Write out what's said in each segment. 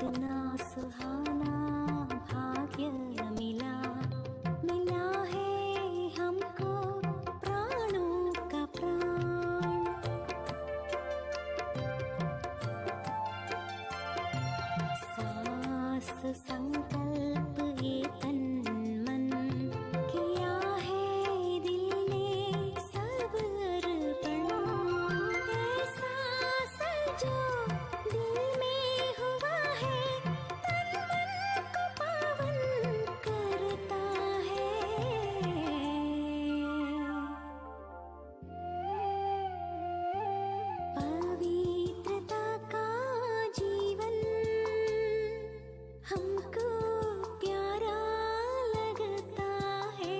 कितना सुहाना भाग्य मिला, मिला है हमको प्राणों का प्राण। सांस संकल्प ये तन मन, किया है दिल ने सब अर्पण। ऐसा सजो दिल में हुआ है, तन मन को पावन करता है। पवित्रता का जीवन हमको प्यारा लगता है।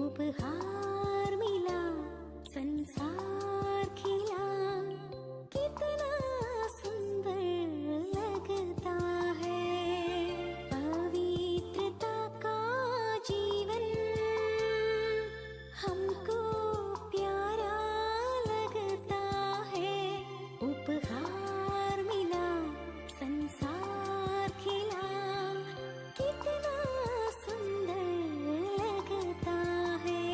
उपहार मिला संसार खिला, कितना सुंदर लगता है। पवित्रता का जीवन हमको प्यारा लगता है। उपहार मिला संसार खिला, कितना सुंदर लगता है।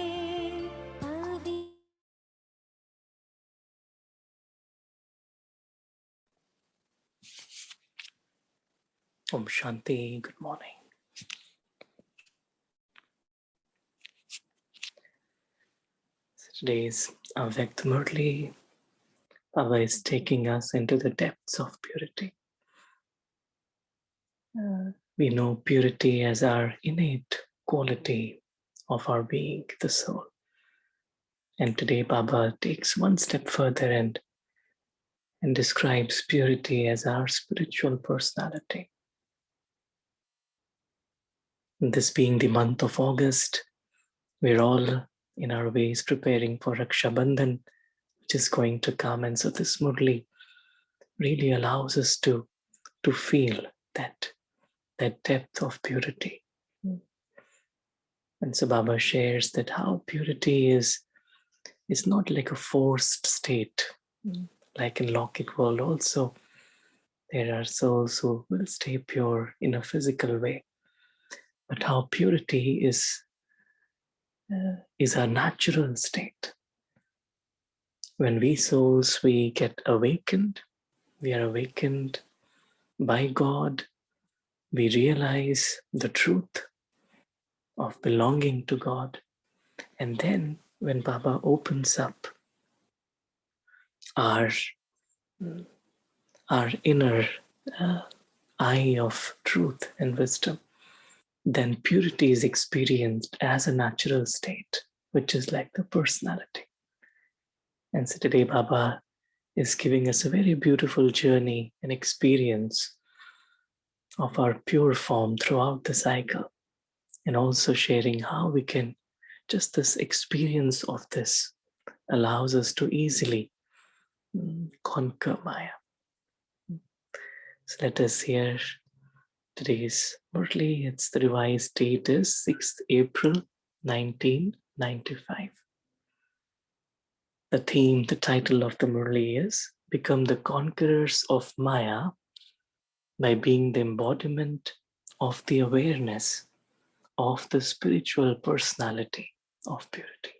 Om Shanti, good morning. Today's Avect Murli, Baba is taking us into the depths of purity. We know purity as our innate quality of our being, the soul. And today Baba takes one step further and describes purity as our spiritual personality. This being the month of August, we're all in our ways preparing for Raksha Bandhan, which is going to come. And so this Murli really allows us to feel that depth of purity. And so Baba shares that how purity is not like a forced state. Like in Lokik world also, there are souls who will stay pure in a physical way. But how purity is our natural state. When we souls, we get awakened, we are awakened by God, we realize the truth of belonging to God. And then when Baba opens up our inner eye of truth and wisdom, then purity is experienced as a natural state, which is like the personality. And so today Baba is giving us a very beautiful journey and experience of our pure form throughout the cycle, and also sharing how we can, just this experience of this allows us to easily conquer Maya. So let us hear today's Murli. It's the revised date is 6th April 1995. The theme, the title of the Murli is Become the Conquerors of Maya by being the embodiment of the awareness of the spiritual personality of purity.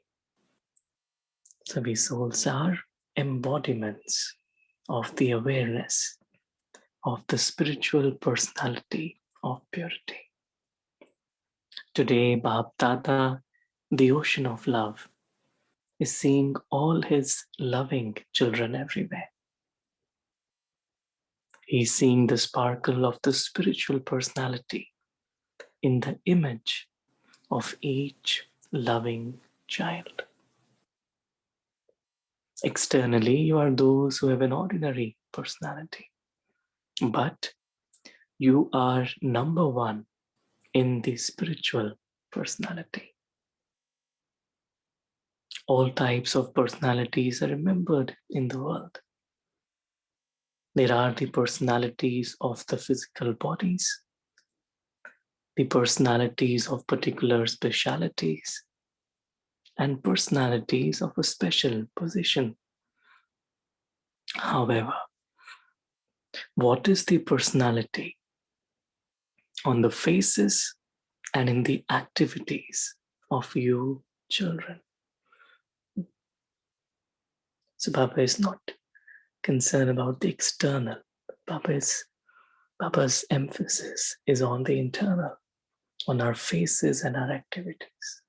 So we souls are embodiments of the awareness of the spiritual personality of purity. Today, Bab Dada, the ocean of love, is seeing all his loving children everywhere. He's seeing the sparkle of the spiritual personality in the image of each loving child. Externally, you are those who have an ordinary personality, but you are number one in the spiritual personality. All types of personalities are remembered in the world. There are the personalities of the physical bodies, the personalities of particular specialities, and personalities of a special position. However, what is the personality on the faces and in the activities of you children. So Baba is not concerned about the external. Baba's emphasis is on the internal, on our faces and our activities.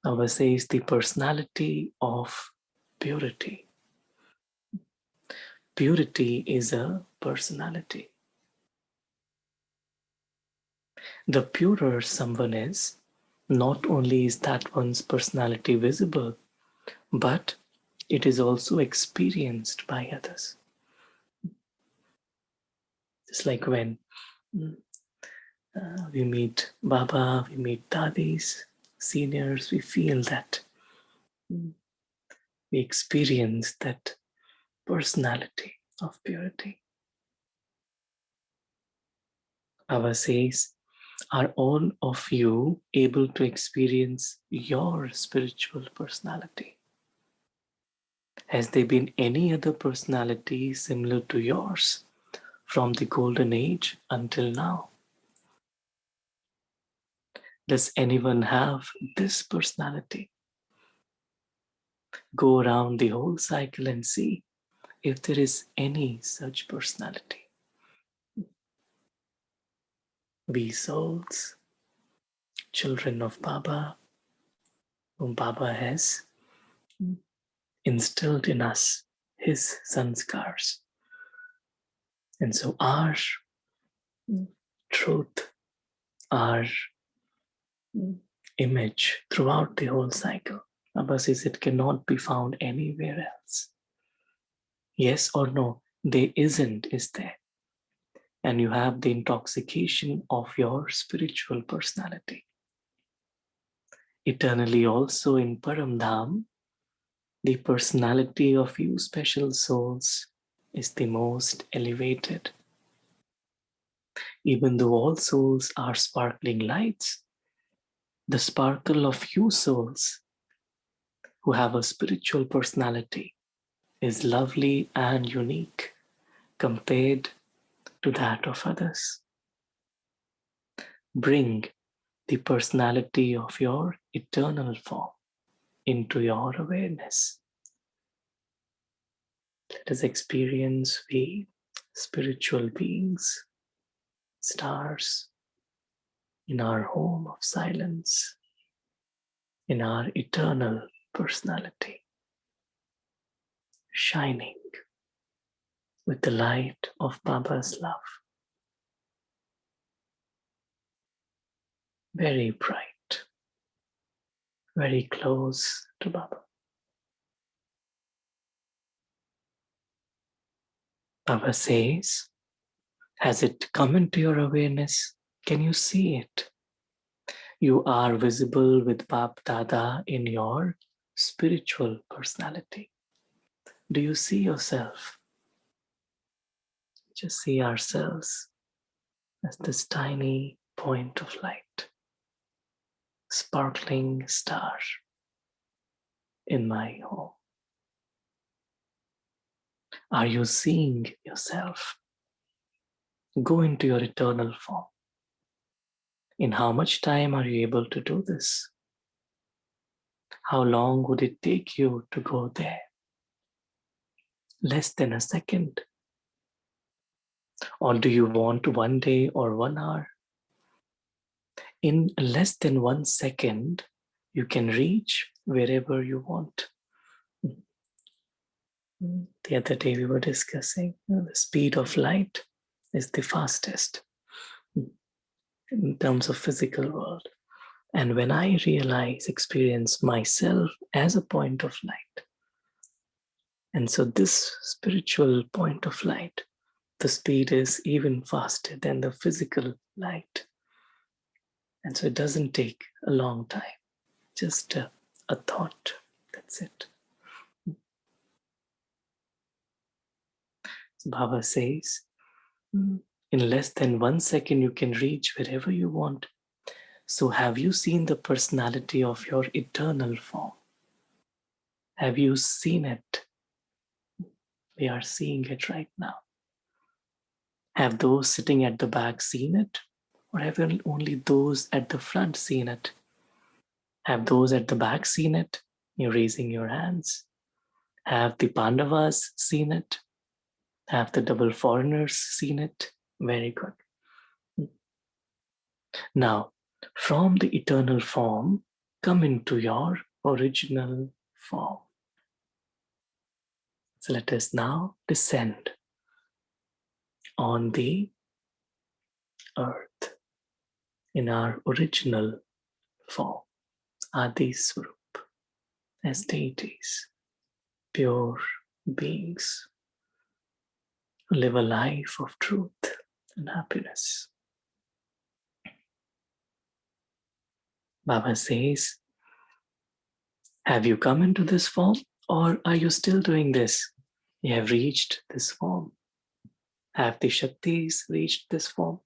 Baba says the personality of purity. Purity is a personality. The purer someone is, not only is that one's personality visible, but it is also experienced by others. Just like when we meet Baba, we meet Dadis, seniors, we feel that we experience that personality of purity. Baba says, are all of you able to experience your spiritual personality? Has there been any other personality similar to yours from the golden age until now? Does anyone have this personality? Go around the whole cycle and see if there is any such personality. We souls, children of Baba, whom Baba has instilled in us his sanskars. And so our truth, our image throughout the whole cycle, Baba says it cannot be found anywhere else. Yes or no, there isn't, is there? And you have the intoxication of your spiritual personality. Eternally also in Paramdham, the personality of you special souls is the most elevated. Even though all souls are sparkling lights, the sparkle of you souls who have a spiritual personality is lovely and unique compared to that of others. Bring the personality of your eternal form into your awareness. Let us experience we spiritual beings, stars, in our home of silence, in our eternal personality, shining with the light of Baba's love. Very bright, very close to Baba. Baba says, has it come into your awareness? Can you see it? You are visible with Bab Dada in your spiritual personality. Do you see yourself? Just see ourselves as this tiny point of light, sparkling star in my home. Are you seeing yourself? Go into your eternal form. In how much time are you able to do this? How long would it take you to go there? Less than a second? Or do you want 1 day or 1 hour? In less than 1 second, you can reach wherever you want. The other day we were discussing the speed of light is the fastest in terms of physical world. And when I experience myself as a point of light, and so this spiritual point of light, the speed is even faster than the physical light. And so it doesn't take a long time, just a thought, that's it. So Baba says, in less than 1 second, you can reach wherever you want. So have you seen the personality of your eternal form? Have you seen it? We are seeing it right now. Have those sitting at the back seen it? Or have only those at the front seen it? Have those at the back seen it? You're raising your hands. Have the Pandavas seen it? Have the double foreigners seen it? Very good. Now, from the eternal form, come into your original form. So let us now descend on the earth in our original form, Adi Swarup, as deities, pure beings who live a life of truth and happiness. Baba says, have you come into this form, or are you still doing this? You have reached this form. Have the Shaktis reached this form?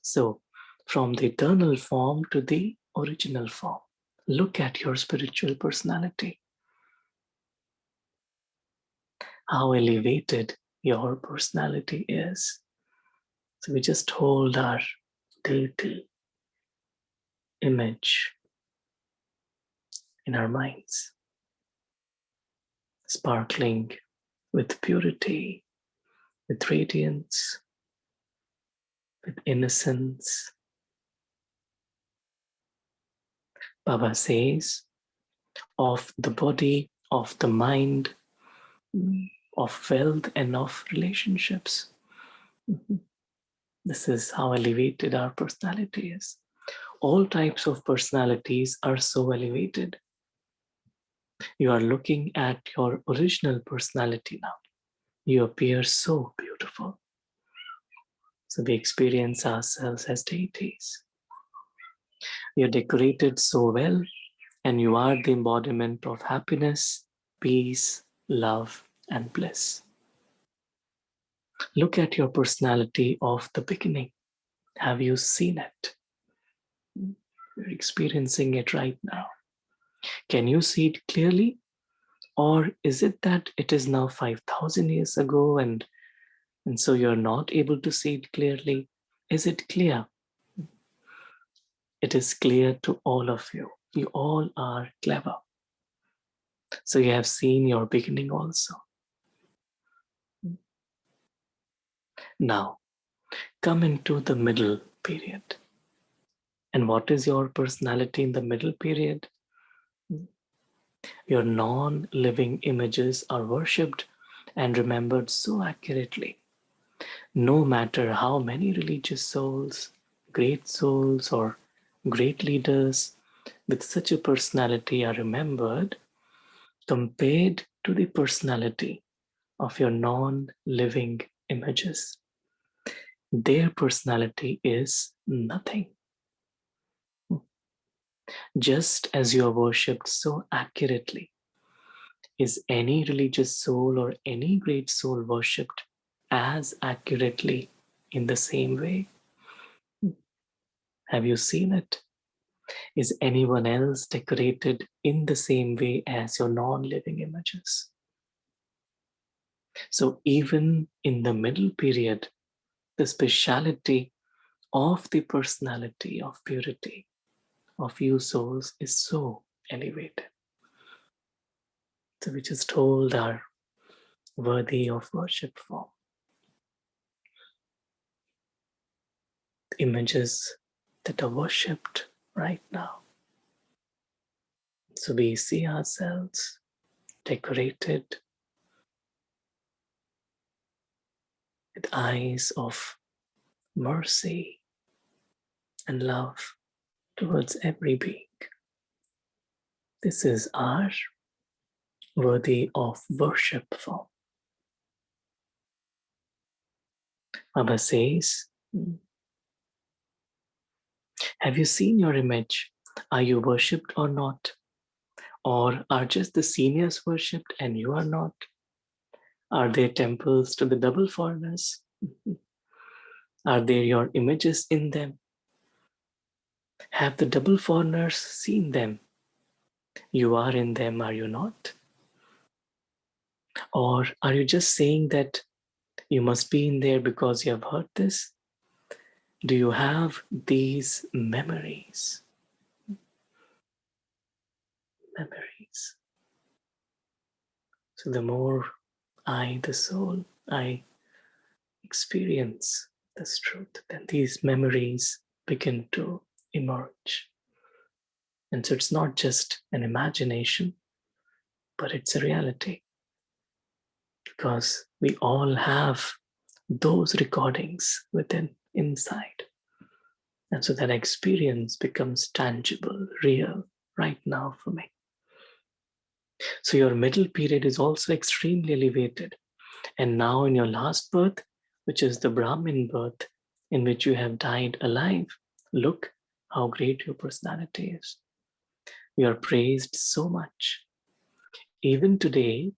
So, from the eternal form to the original form, look at your spiritual personality. How elevated your personality is. So we just hold our deity image in our minds, sparkling with purity, with radiance, with innocence. Baba says, of the body, of the mind, of wealth, and of relationships. This is how elevated our personality is. All types of personalities are so elevated. You are looking at your original personality now. You appear so beautiful. So we experience ourselves as deities. You're decorated so well, and you are the embodiment of happiness, peace, love, and bliss. Look at your personality of the beginning. Have you seen it? You're experiencing it right now. Can you see it clearly? Or is it that it is now 5,000 years ago and so you're not able to see it clearly? Is it clear? It is clear to all of you. You all are clever. So you have seen your beginning also. Now, come into the middle period. And what is your personality in the middle period? Your non-living images are worshipped and remembered so accurately. No matter how many religious souls, great souls, or great leaders with such a personality are remembered, compared to the personality of your non-living images, their personality is nothing. Just as you are worshipped so accurately, is any religious soul or any great soul worshipped as accurately in the same way? Have you seen it? Is anyone else decorated in the same way as your non-living images? So even in the middle period, the speciality of the personality of purity of you souls is so elevated. So we just hold our worthy of worship form. The images that are worshipped right now. So we see ourselves decorated with eyes of mercy and love towards every being. This is our worthy of worship form. Baba says, have you seen your image? Are you worshipped or not? Or are just the seniors worshipped and you are not? Are there temples to the double foreigners? Are there your images in them? Have the double foreigners seen them? You are in them, are you not? Or are you just saying that You must be in there because you have heard this. Do you have these memories? Memories. So the more I, the soul, I experience this truth, then these memories begin to emerge. And so it's not just an imagination, but it's a reality, because we all have those recordings within, inside. And so that experience becomes tangible, real, right now for me. So your middle period is also extremely elevated. And now in your last birth, which is the Brahmin birth, in which you have died alive, look how great your personality is. You are praised so much. Even today,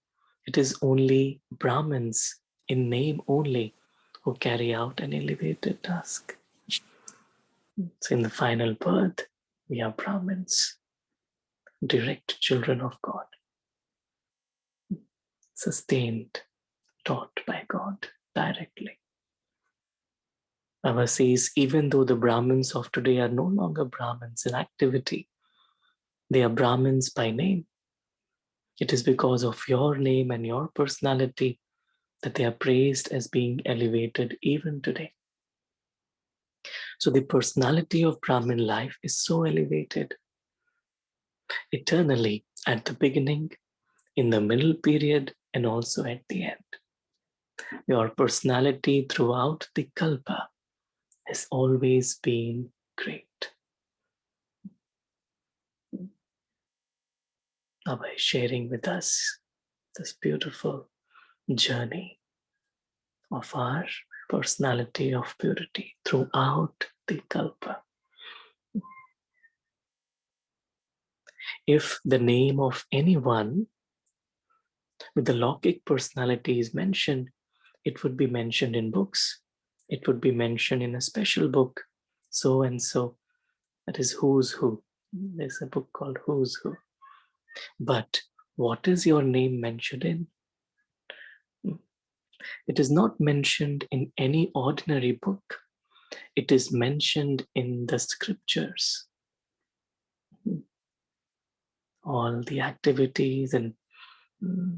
it is only Brahmins in name only who carry out an elevated task. So in the final birth, we are Brahmins, direct children of God, sustained, taught by God directly. Baba says, even though the Brahmins of today are no longer Brahmins in activity, they are Brahmins by name. It is because of your name and your personality that they are praised as being elevated even today. So the personality of Brahmin life is so elevated. Eternally, at the beginning, in the middle period, and also at the end. Your personality throughout the Kalpa has always been great. Baba is sharing with us this beautiful journey of our personality of purity throughout the Kalpa. If the name of anyone with the Lokik personality is mentioned, it would be mentioned in books. It would be mentioned in a special book, so and so. That is Who's Who. There's a book called Who's Who. But what is your name mentioned in? It is not mentioned in any ordinary book. It is mentioned in the scriptures. All the activities and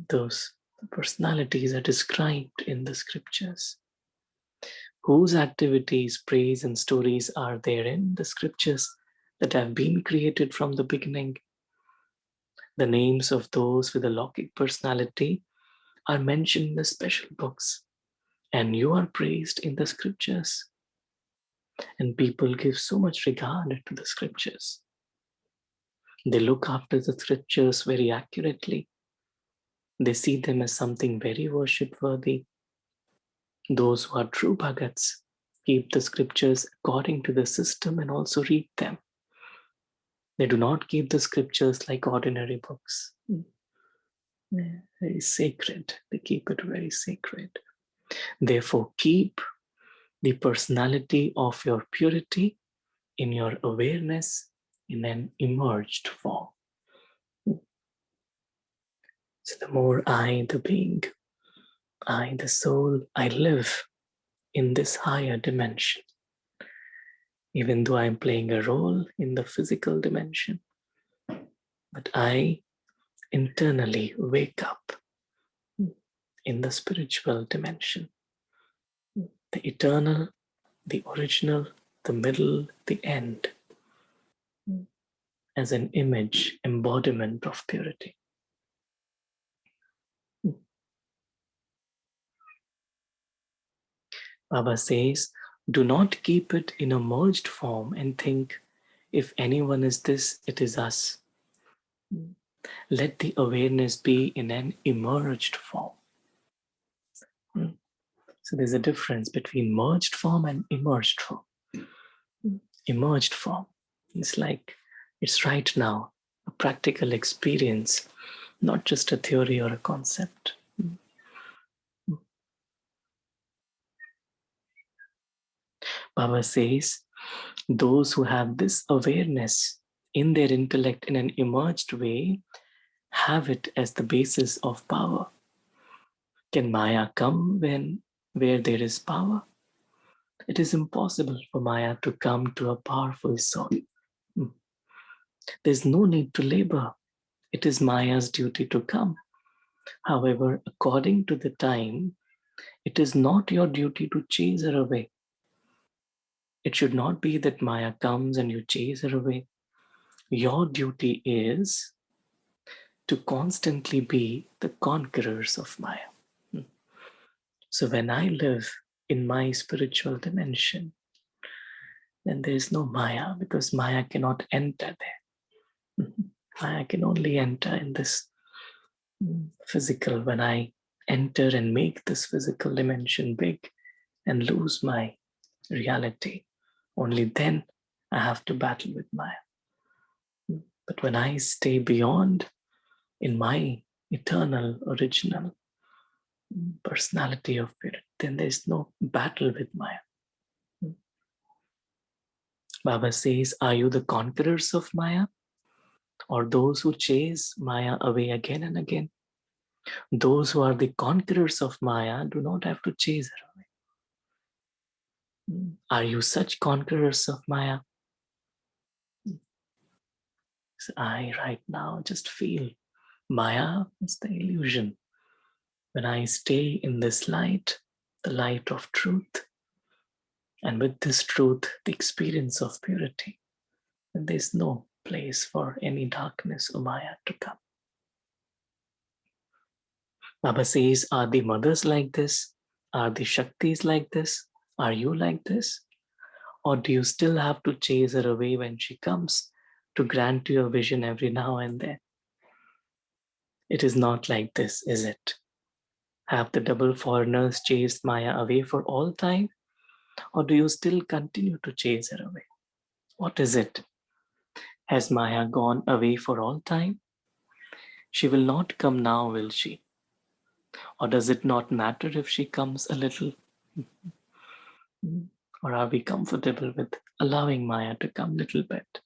those personalities are described in the scriptures. Whose activities, praise, and stories are there in the scriptures that have been created from the beginning? The names of those with a Lokik personality are mentioned in the special books, and you are praised in the scriptures. And people give so much regard to the scriptures. They look after the scriptures very accurately. They see them as something very worship-worthy. Those who are true bhagats keep the scriptures according to the system and also read them. They do not keep the scriptures like ordinary books. Very sacred. They keep it very sacred. Therefore, keep the personality of your purity in your awareness in an emerged form. So the more I, the being, I, the soul, I live in this higher dimension. Even though I'm playing a role in the physical dimension, but I internally wake up in the spiritual dimension. The eternal, the original, the middle, the end, as an image, embodiment of purity. Baba says, do not keep it in a merged form and think, if anyone is this, it is us. Let the awareness be in an emerged form. So there's a difference between merged form and emerged form. Emerged form, it's like, it's right now, a practical experience, not just a theory or a concept. Baba says, those who have this awareness in their intellect in an emerged way have it as the basis of power. Can Maya come when Where there is power, it is impossible for Maya to come to a powerful soul. There's no need to labor. It is Maya's duty to come. However, according to the time, it is not your duty to chase her away. It should not be that Maya comes and you chase her away. Your duty is to constantly be the conquerors of Maya. So when I live in my spiritual dimension, then there is no Maya, because Maya cannot enter there. Maya can only enter in this physical. When I enter and make this physical dimension big and lose my reality, only then I have to battle with Maya. But when I stay beyond in my eternal, original personality of spirit, then there's no battle with Maya. Baba says, are you the conquerors of Maya, or those who chase Maya away again and again? Those who are the conquerors of Maya do not have to chase her away. Are you such conquerors of Maya? So I right now just feel Maya is the illusion. When I stay in this light, the light of truth, and with this truth, the experience of purity, then there's no place for any darkness or Maya to come. Baba says, are the mothers like this? Are the Shaktis like this? Are you like this? Or do you still have to chase her away when she comes to grant you a vision every now and then? It is not like this, is it? Have the double foreigners chased Maya away for all time? Or do you still continue to chase her away? What is it? Has Maya gone away for all time? She will not come now, will she? Or does it not matter if she comes a little? Or are we comfortable with allowing Maya to come a little bit?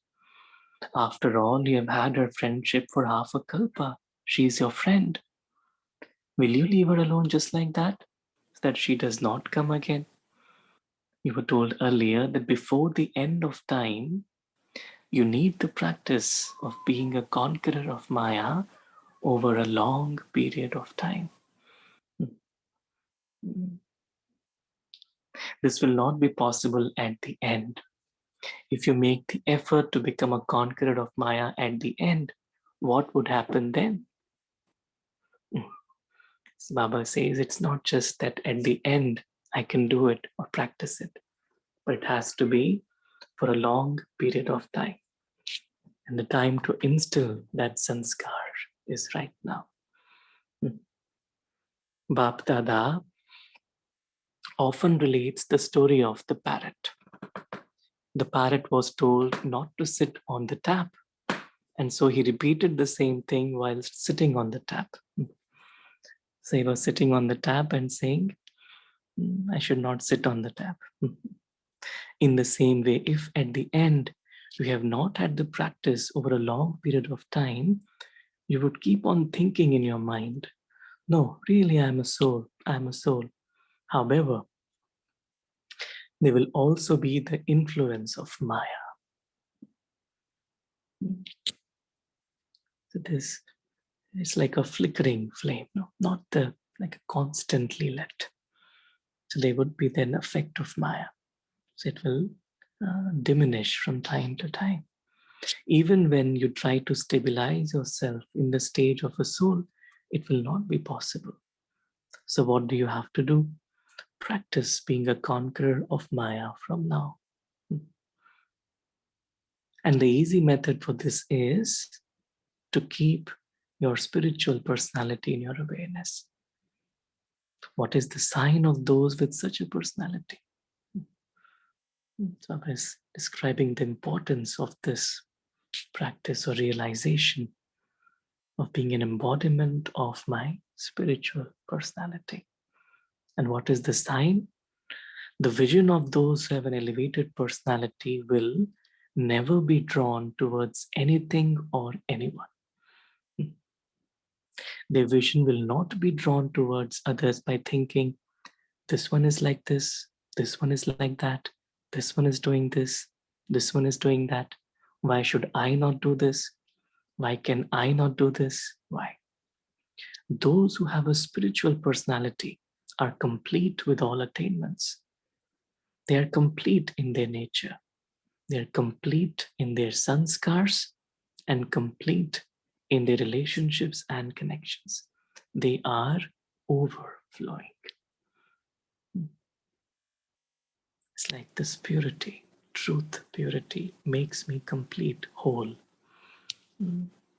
After all, you have had her friendship for half a kalpa. She's your friend. Will you leave her alone just like that, so that she does not come again? You were told earlier that before the end of time, you need the practice of being a conqueror of Maya over a long period of time. This will not be possible at the end. If you make the effort to become a conqueror of Maya at the end, what would happen then? Baba says it's not just that at the end I can do it or practice it, but it has to be for a long period of time. And the time to instill that sanskar is right now. Bap Dada often relates the story of the parrot. The parrot was told not to sit on the tap, and so he repeated the same thing while sitting on the tap. So he was sitting on the tap and saying, I should not sit on the tap. In the same way, if at the end you have not had the practice over a long period of time, you would keep on thinking in your mind, no, really I am a soul, I am a soul. However, there will also be the influence of Maya. So this is like a flickering flame, no? Not the like a constantly lit. So there would be then effect of Maya. So it will diminish from time to time. Even when you try to stabilize yourself in the stage of a soul, it will not be possible. So what do you have to do? Practice being a conqueror of Maya from now. And the easy method for this is to keep your spiritual personality in your awareness. What is the sign of those with such a personality? So I was describing the importance of this practice or realization of being an embodiment of my spiritual personality. And what is the sign? The vision of those who have an elevated personality will never be drawn towards anything or anyone. Their vision will not be drawn towards others by thinking, This one is like this one is like that, this one is doing this one is doing that. Why should I not do this? Why can I not do this? Why? Those who have a spiritual personality are complete with all attainments. They are complete in their nature. They are complete in their sanskars and complete in their relationships and connections. They are overflowing. It's like this purity, truth, purity makes me complete, whole.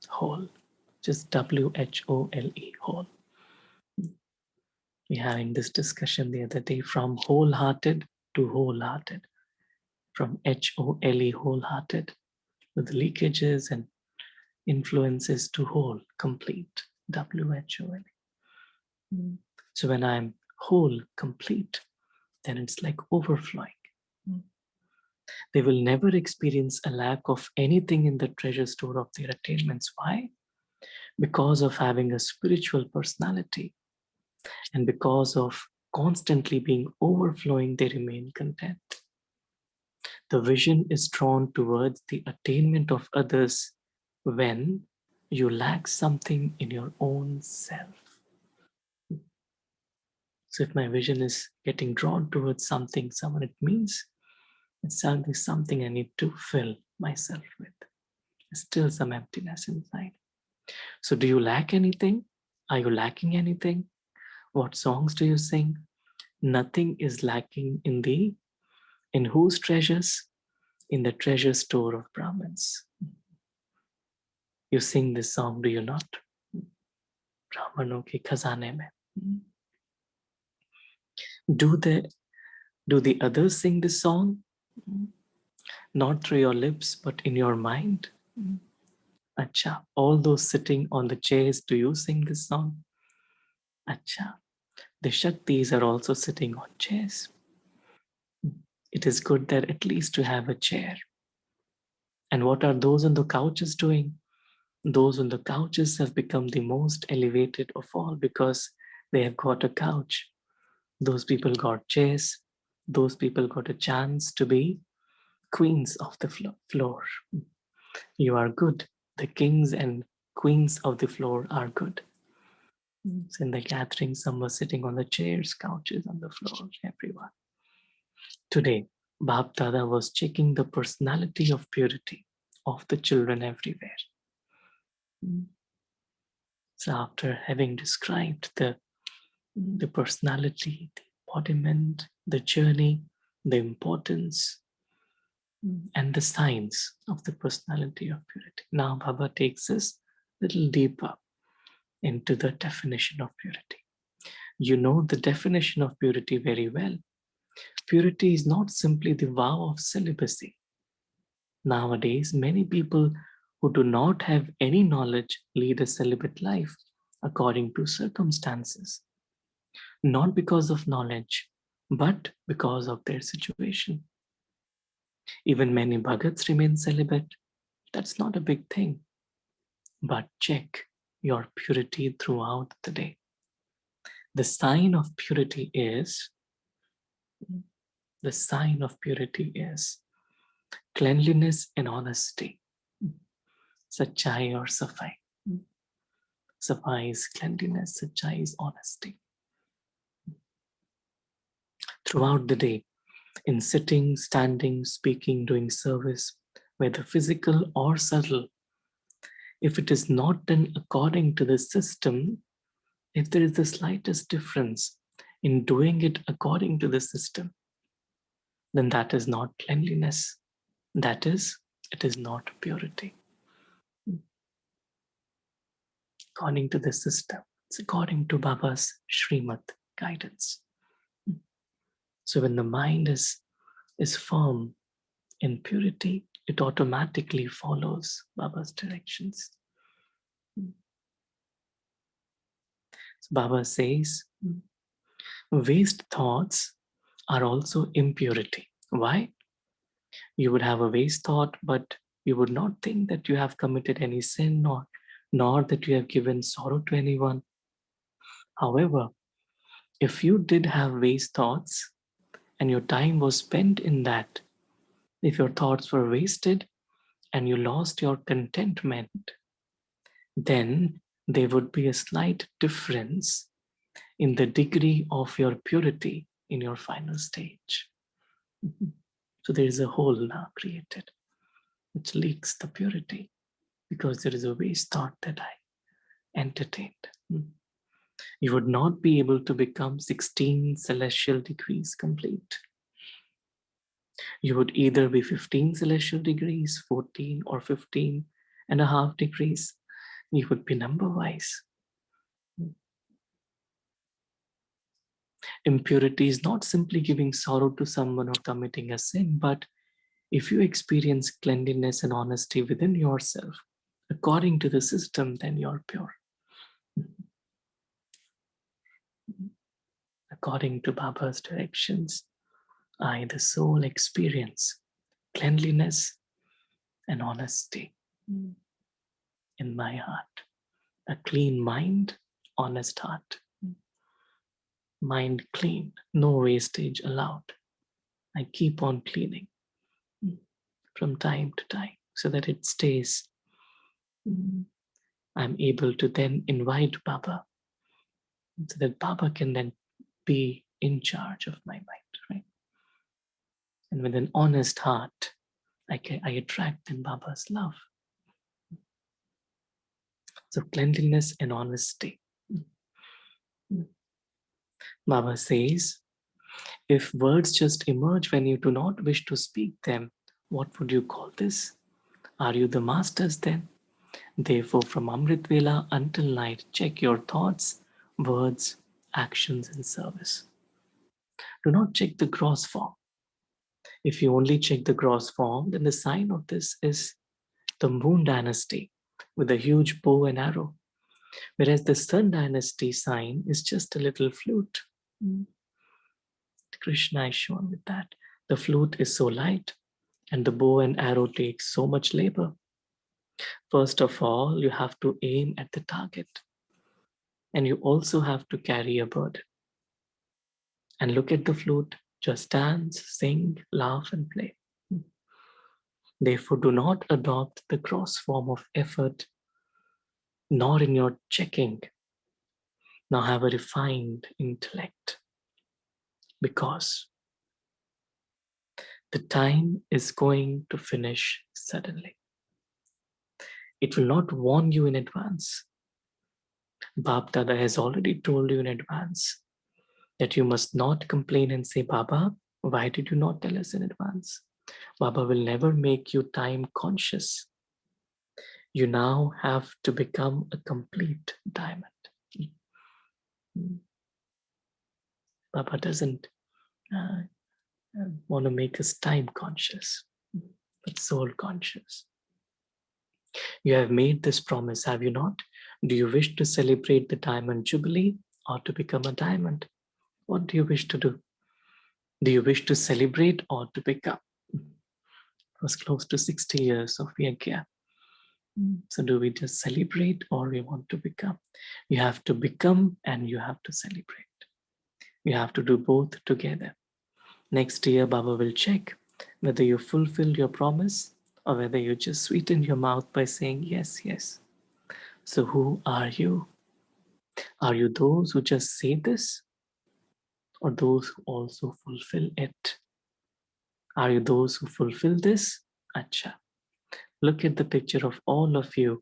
Whole. Just WHOLE, whole. We're having this discussion the other day, from wholehearted to wholehearted, from HOLE, wholehearted, with leakages and influences, to whole, complete, WHOLE. So when I'm whole, complete, then it's like overflowing. They will never experience a lack of anything in the treasure store of their attainments. Why? Because of having a spiritual personality, and because of constantly being overflowing, they remain content. The vision is drawn towards the attainment of others when you lack something in your own self. So if my vision is getting drawn towards something, someone, it means it's something I need to fill myself with. There's still some emptiness inside. So do you lack anything? Are you lacking anything? What songs do you sing? Nothing is lacking in whose treasures? In the treasure store of Brahmins. You sing this song, do you not? Brahmano ki khazane mein. Do the others sing this song? Not through your lips, but in your mind? Acha, all those sitting on the chairs, do you sing this song? Acha, the Shaktis are also sitting on chairs. It is good that at least to have a chair. And what are those on the couches doing? Those on the couches have become the most elevated of all because they have got a couch. Those people got chairs. Those people got a chance to be queens of the floor. You are good. The kings and queens of the floor are good. So in the gathering, some were sitting on the chairs, couches, on the floor, everyone. Today, Bab Dada was checking the personality of purity of the children everywhere. So after having described the personality, the embodiment, the journey, the importance, and the signs of the personality of purity, now Baba takes us a little deeper into the definition of purity. You know the definition of purity very well. Purity is not simply the vow of celibacy. Nowadays, many people who do not have any knowledge lead a celibate life according to circumstances, not because of knowledge, but because of their situation. Even many bhagats remain celibate. That's not a big thing. But check your purity throughout the day. The sign of purity is cleanliness and honesty. Sachai or safai. Safai is cleanliness, sachai is honesty. Throughout the day, in sitting, standing, speaking, doing service, whether physical or subtle, if it is not done according to the system, if there is the slightest difference in doing it according to the system, then that is not cleanliness. That is, it is not purity. According to the system, it's according to Baba's Srimad guidance. So when the mind is firm in purity, it automatically follows Baba's directions. So Baba says, waste thoughts are also impurity. Why? You would have a waste thought, but you would not think that you have committed any sin, nor that you have given sorrow to anyone. However, If you did have waste thoughts and your time was spent in that, if your thoughts were wasted and you lost your contentment, then there would be a slight difference in the degree of your purity in your final stage. So there is a hole now created which leaks the purity because there is a waste thought that I entertained. You would not be able to become 16 celestial degrees complete. You would either be 15 celestial degrees, 14 or 15 and a half degrees. You would be number wise. Impurity is not simply giving sorrow to someone or committing a sin, but if you experience cleanliness and honesty within yourself, according to the system, then you're pure. According to Baba's directions, I, the soul, experience cleanliness and honesty in my heart. A clean mind, honest heart. Mind clean, no wastage allowed. I keep on cleaning from time to time so that it stays. I'm able to then invite Baba so that Baba can then be in charge of my mind, right? And with an honest heart, I attract in Baba's love. So cleanliness and honesty. Baba says, if words just emerge when you do not wish to speak them, what would you call this? Are you the masters then? Therefore, from Amrit Vela until night, check your thoughts, words, actions, and service. Do not check the gross form. If you only check the gross form, then the sign of this is the Moon Dynasty with a huge bow and arrow, whereas the Sun Dynasty sign is just a little flute. Krishna is shown with that. The flute is so light and the bow and arrow takes so much labor. First of all, you have to aim at the target. And you also have to carry a burden. And look at the flute, just dance, sing, laugh, and play. Therefore, do not adopt the gross form of effort, nor in your checking. Now have a refined intellect. Because the time is going to finish suddenly. It will not warn you in advance. Bab Dada has already told you in advance that you must not complain and say, Baba, why did you not tell us in advance? Baba will never make you time conscious. You now have to become a complete diamond. Baba doesn't want to make us time conscious, but soul conscious. You have made this promise, have you not? Do you wish to celebrate the diamond jubilee or to become a diamond? What do you wish to do? Do you wish to celebrate or to become? It was close to 60 years of Yagya. So do we just celebrate or we want to become? You have to become and you have to celebrate. You have to do both together. Next year, Baba will check whether you fulfilled your promise or whether you just sweeten your mouth by saying yes, yes. So who are you? Are you those who just say this or those who also fulfill it? Are you those who fulfill this? Acha. Look at the picture of all of you.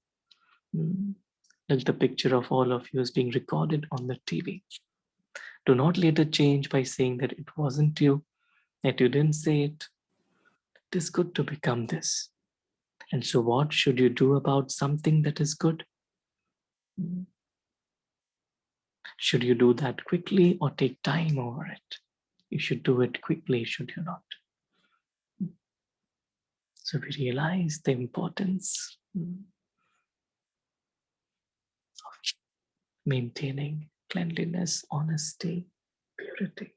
Look, the picture of all of you is being recorded on the TV. Do not later change by saying that it wasn't you, that you didn't say it. It is good to become this. And so what should you do about something that is good? Should you do that quickly or take time over it? You should do it quickly, should you not? So we realize the importance of maintaining cleanliness, honesty, purity.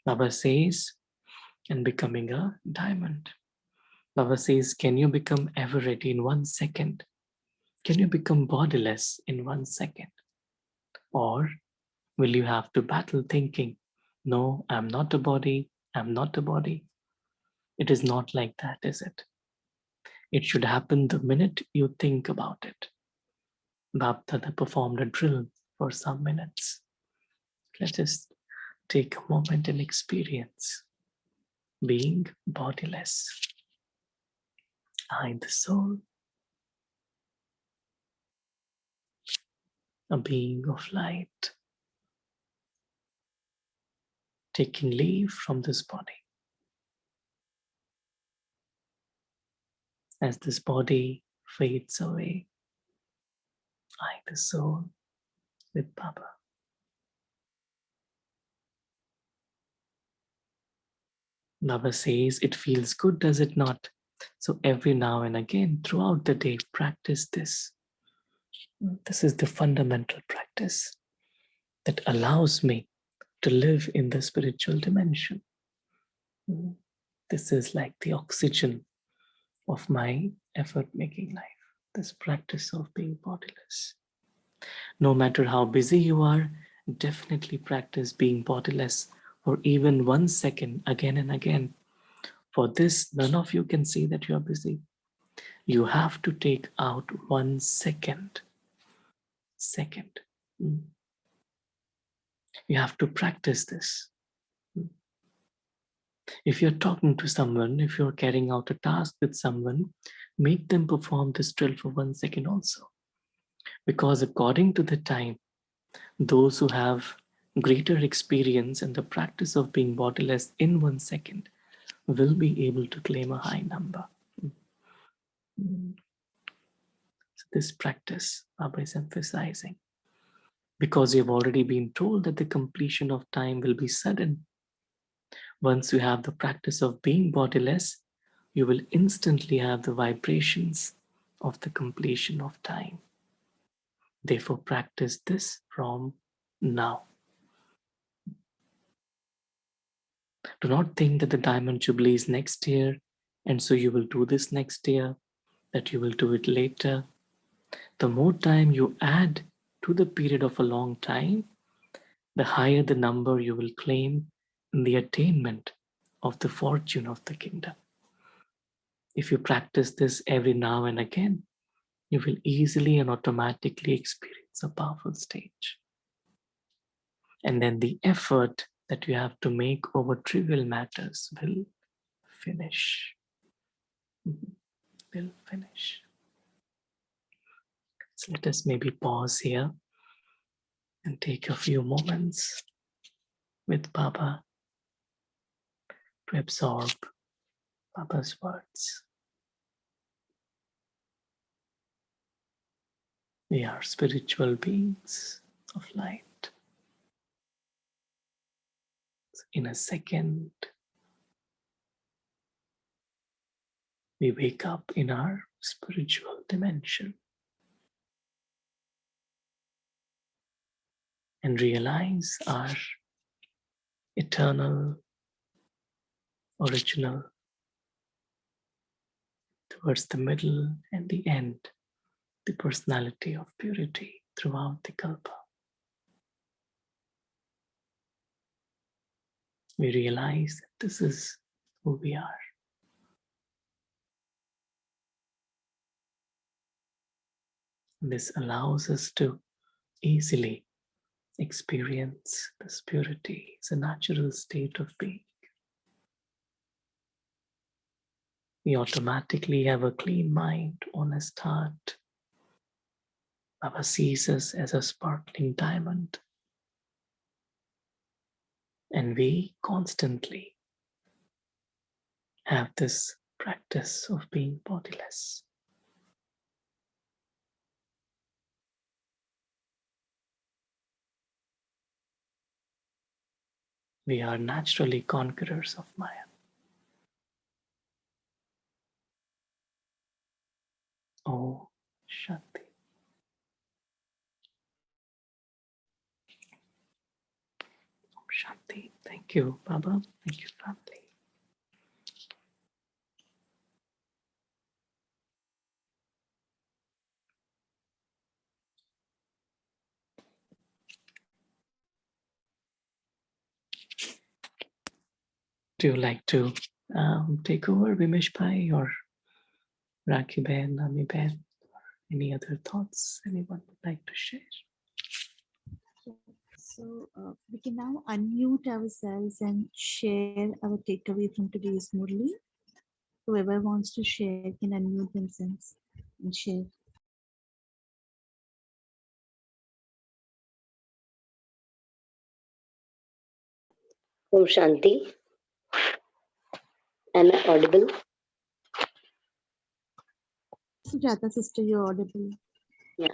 Baba says, and becoming a diamond. Baba says, can you become ever ready in 1 second? Can you become bodiless in 1 second? Or will you have to battle thinking, no, I'm not a body, I'm not a body? It is not like that, is it? It should happen the minute you think about it. Bapdada performed a drill for some minutes. Let us take a moment and experience being bodiless. I, the soul, a being of light, taking leave from this body. As this body fades away, I, the soul, with Baba. Baba says, it feels good, does it not? So every now and again, throughout the day, practice this. This is the fundamental practice that allows me to live in the spiritual dimension. This is like the oxygen of my effort-making life, this practice of being bodiless. No matter how busy you are, definitely practice being bodiless for even 1 second again and again. For this, none of you can see that you are busy. You have to take out 1 second. You have to practice this. If you're talking to someone, if you're carrying out a task with someone, make them perform this drill for 1 second also. Because according to the time, those who have greater experience in the practice of being bodiless in 1 second will be able to claim a high number. So this practice, Baba is emphasizing. Because you've already been told that the completion of time will be sudden. Once you have the practice of being bodiless, you will instantly have the vibrations of the completion of time. Therefore, practice this from now. Do not think that the Diamond Jubilee is next year, and so you will do this next year, that you will do it later. The more time you add to the period of a long time, the higher the number you will claim in the attainment of the fortune of the kingdom. If you practice this every now and again, you will easily and automatically experience a powerful stage. And then the effort that you have to make over trivial matters will finish. Will finish. So let us maybe pause here and take a few moments with Baba to absorb Baba's words. We are spiritual beings of light. In a second, we wake up in our spiritual dimension and realize our eternal, original, towards the middle and the end, the personality of purity throughout the Kalpa. We realize that this is who we are. This allows us to easily experience this purity. It's a natural state of being. We automatically have a clean mind, honest heart. Baba sees us as a sparkling diamond. And we constantly have this practice of being bodiless. We are naturally conquerors of Maya. Oh, Shakti. Oh, Shakti. Thank you, Baba. Thank you, family. do you like to take over, Vimesh Bhai, or Rakhi Ben, Nami Ben? Any other thoughts anyone would like to share? So we can now unmute ourselves and share our takeaway from today's Murli. Whoever wants to share can unmute themselves and share. Om Shanti. Am I audible? Sujata sister, you're audible. Yeah.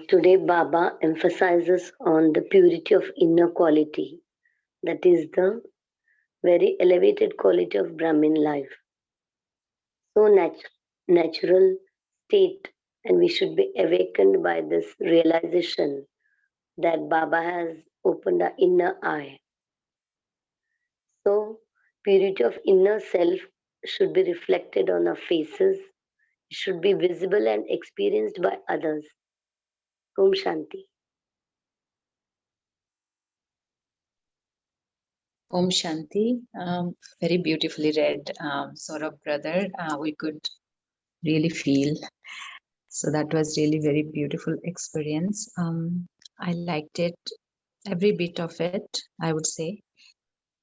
Today Baba emphasizes on the purity of inner quality. That is the very elevated quality of Brahmin life. So natural state, and we should be awakened by this realization that Baba has opened our inner eye. So purity of inner self should be reflected on our faces. It should be visible and experienced by others. Om Shanti. Om Shanti. Very beautifully read, Saurabh brother. We could really feel. So that was really very beautiful experience. I liked it, every bit of it, I would say.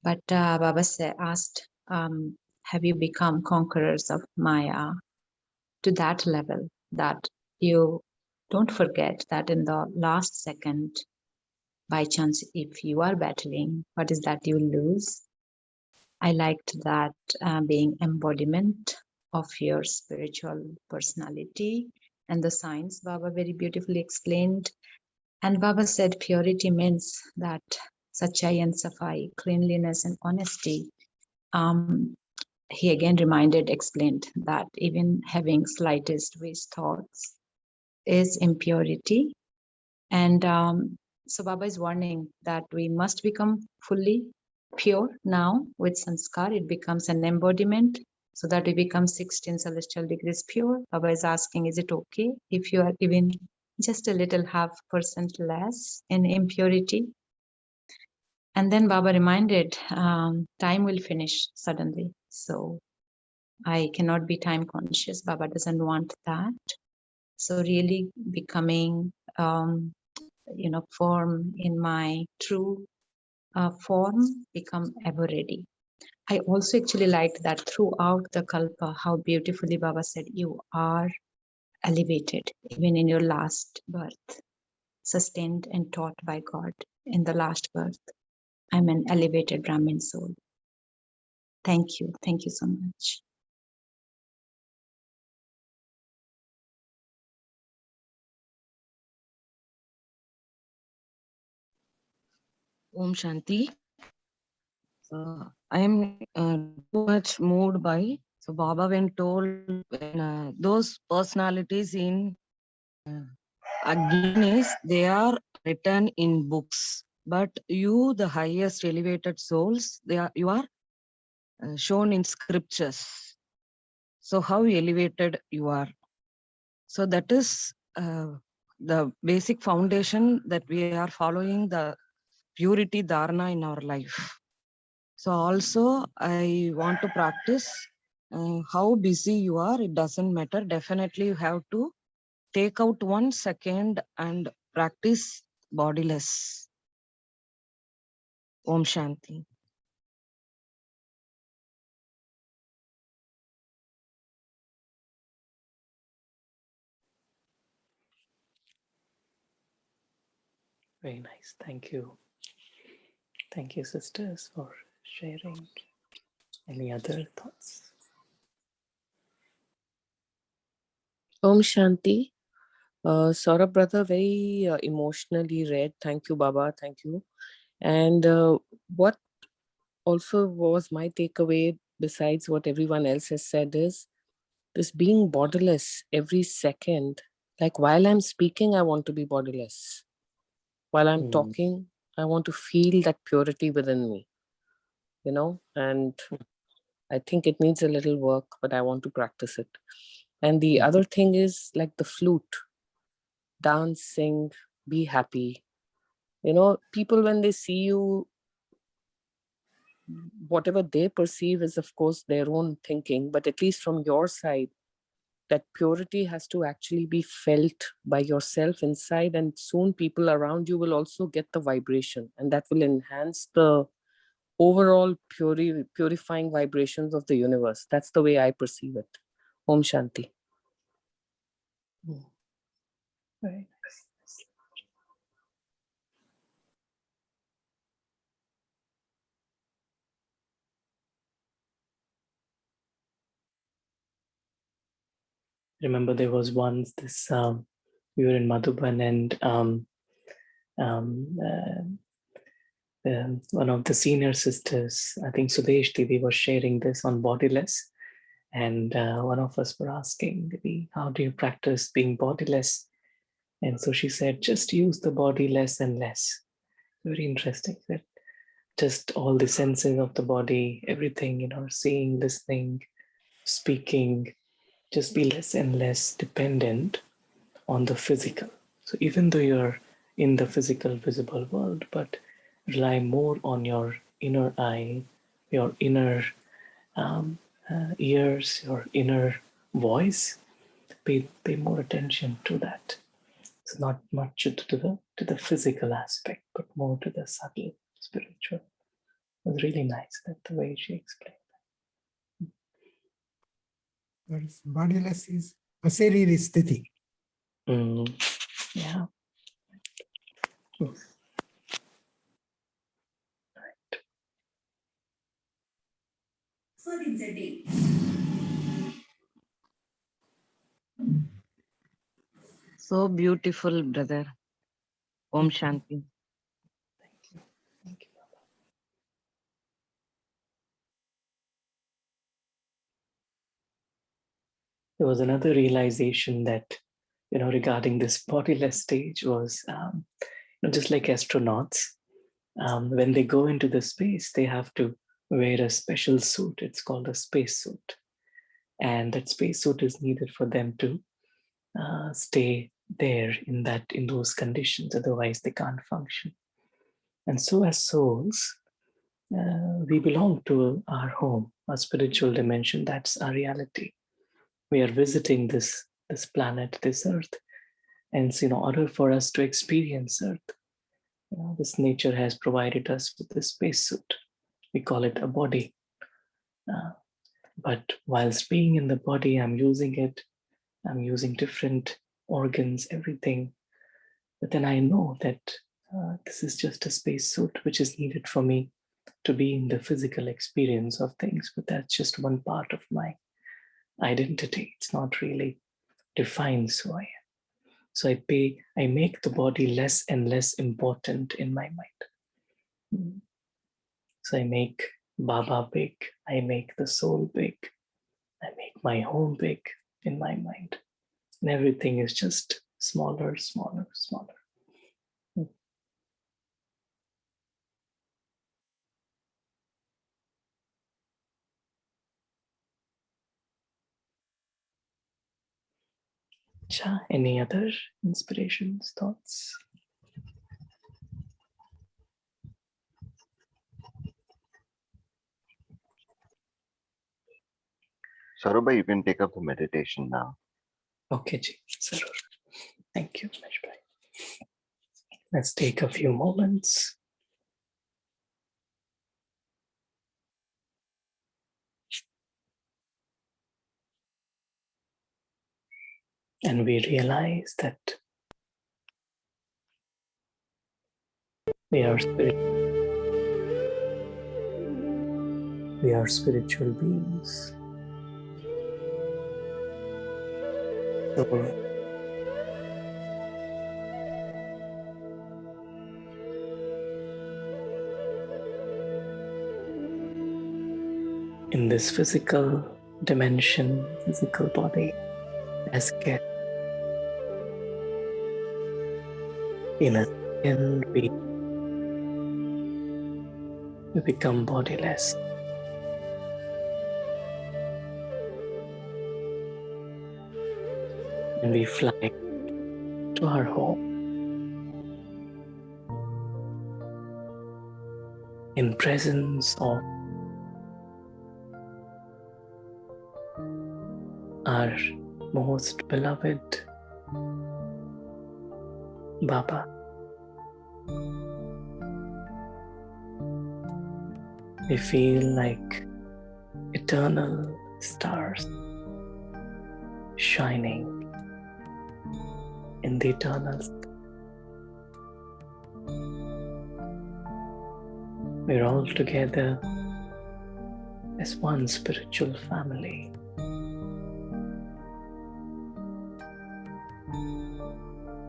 But Baba asked, have you become conquerors of Maya to that level that you don't forget that in the last second, by chance, if you are battling, what is that you lose? I liked that being embodiment of your spiritual personality and the science Baba very beautifully explained. And Baba said purity means that sachai and safai, cleanliness and honesty. He again explained that even having slightest waste thoughts is impurity. And so Baba is warning that we must become fully pure now with sanskar. It becomes an embodiment so that we become 16 celestial degrees pure. Baba is asking, is it okay if you are even just a little 0.5% less in impurity? And then Baba reminded, time will finish suddenly. So I cannot be time conscious. Baba doesn't want that. So really becoming form in my true form, become ever ready. I also actually liked that throughout the Kalpa, how beautifully Baba said, you are elevated, even in your last birth, sustained and taught by God in the last birth. I'm an elevated Brahmin soul. Thank you. Thank you so much. Om Shanti. I am too much moved by. So Baba when told when, those personalities in Agnis, they are written in books. But you, the highest elevated souls, you are shown in scriptures. So how elevated you are. So that is the basic foundation that we are following, the purity dharana in our life. So also I want to practice how busy you are. It doesn't matter. Definitely you have to take out 1 second and practice bodiless. Om Shanti. Very nice. Thank you. Thank you, sisters, for sharing. Any other thoughts? Om Shanti. Saurabh brother, very emotionally read. Thank you, Baba. Thank you. And what also was my takeaway, besides what everyone else has said, is this being borderless every second. Like while I'm speaking, I want to be borderless. While I'm talking, I want to feel that purity within me, and I think it needs a little work, but I want to practice it. And the other thing is like the flute, dance, sing, be happy. People, when they see you whatever they perceive is, of course, their own thinking, but at least from your side, that purity has to actually be felt by yourself inside, and soon people around you will also get the vibration, and that will enhance the overall purifying vibrations of the universe. That's the way I perceive it. Om Shanti. Very nice. Remember, there was once this, we were in Madhuban, and one of the senior sisters, I think Sudesh Didi, was sharing this on bodiless. And one of us were asking, how do you practice being bodiless? And so she said, just use the body less and less. Very interesting. That just all the senses of the body, everything, seeing, listening, speaking, just be less and less dependent on the physical. So even though you're in the physical visible world, but rely more on your inner eye, your inner ears, your inner voice. Pay more attention to that. It's not much to the physical aspect, but more to the subtle spiritual. It was really nice that the way she explained. That is, bodiless is asariri sthiti. Yeah. So beautiful, brother. Om Shanti. Thank you. Thank you. There was another realization that, regarding this bodiless stage was, just like astronauts, when they go into the space, they have to wear a special suit. It's called a space suit. And that space suit is needed for them to stay there in those conditions. Otherwise, they can't function. And so as souls, we belong to our home, our spiritual dimension. That's our reality. We are visiting this planet, this earth. And so in order for us to experience earth, this nature has provided us with this spacesuit. We call it a body. But whilst being in the body, I'm using it. I'm using different organs, everything. But then I know that this is just a spacesuit which is needed for me to be in the physical experience of things. But that's just one part of my identity. It's not really defines who I am. So I make the body less and less important in my mind. So I make Baba big, I make the soul big, I make my home big in my mind. And everything is just smaller, smaller, smaller. Any other inspirations, thoughts? Saurabh, you can take up the meditation now. Okay, Ji, Sarur. Thank you, Manishbhai. Let's take a few moments. And we realize that we are spiritual beings. So in this physical dimension, physical body, as get in a second we become bodiless. And we fly to our home in presence of our most beloved Baba. We feel like eternal stars shining in the eternal sky. We're all together as one spiritual family.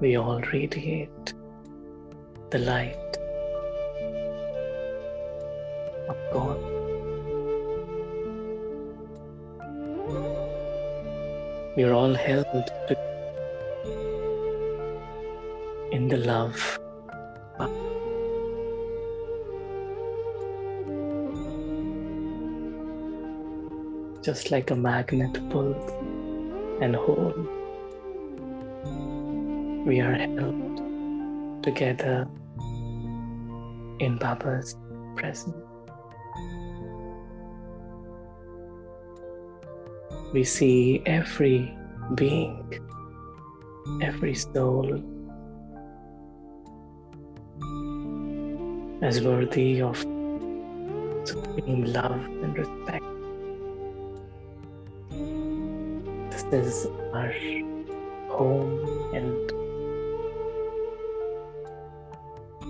We all radiate the light of God. We are all held in the love. Just like a magnet pulls and holds, we are held together in Baba's presence. We see every being, every soul as worthy of supreme love and respect. This is our home, and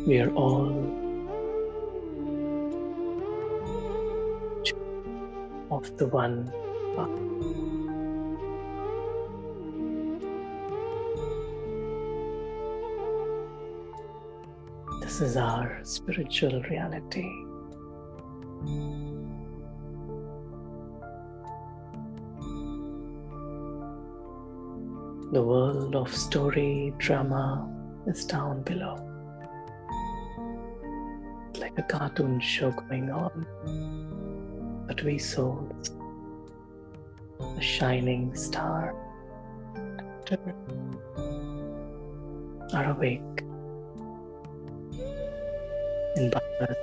we are all of the one Father. This is our spiritual reality. The world of story, drama is down below. It's like a cartoon show going on. But we souls, the shining star, are awake in Baba's.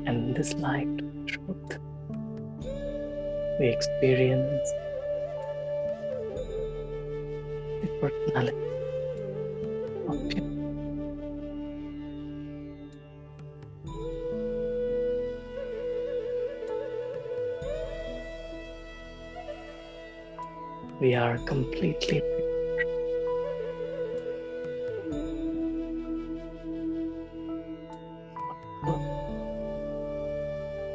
And in this light of truth, we experience the personality of pure. We are completely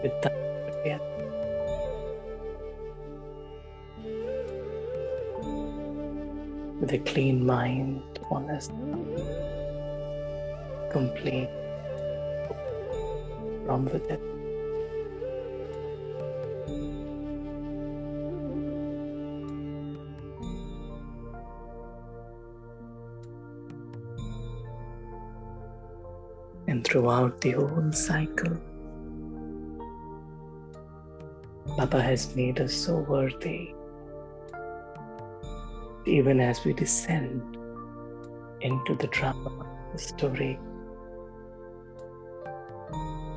with that together. With a clean mind, honest, complete from within. And throughout the whole cycle, Baba has made us so worthy. Even as we descend into the drama, the story,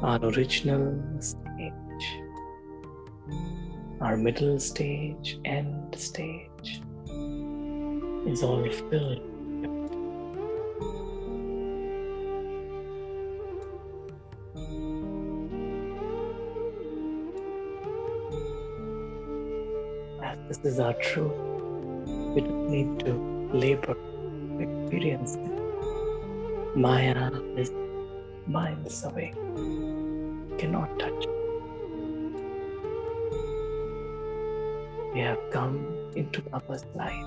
our original stage, our middle stage, end stage is all filled. As this is our truth, we don't need to labor to experience it. Maya is miles away, cannot touch it. We have come into Baba's life.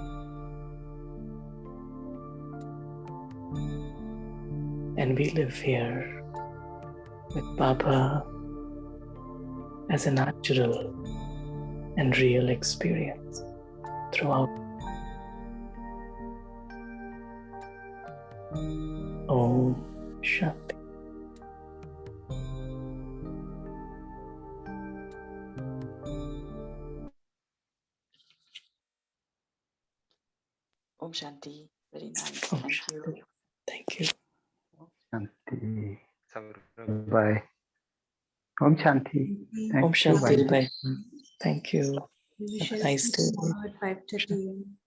And we live here with Baba as a natural and real experience throughout. Om Shanti. Om Shanti. Very nice. Om Thank you. Shanti. Thank you. Shanti. Bye. Om Shanti. Thank Om you, Shanti. Bhai. Bye. Thank you. We Have shall a nice see day. you at 5:30 AM.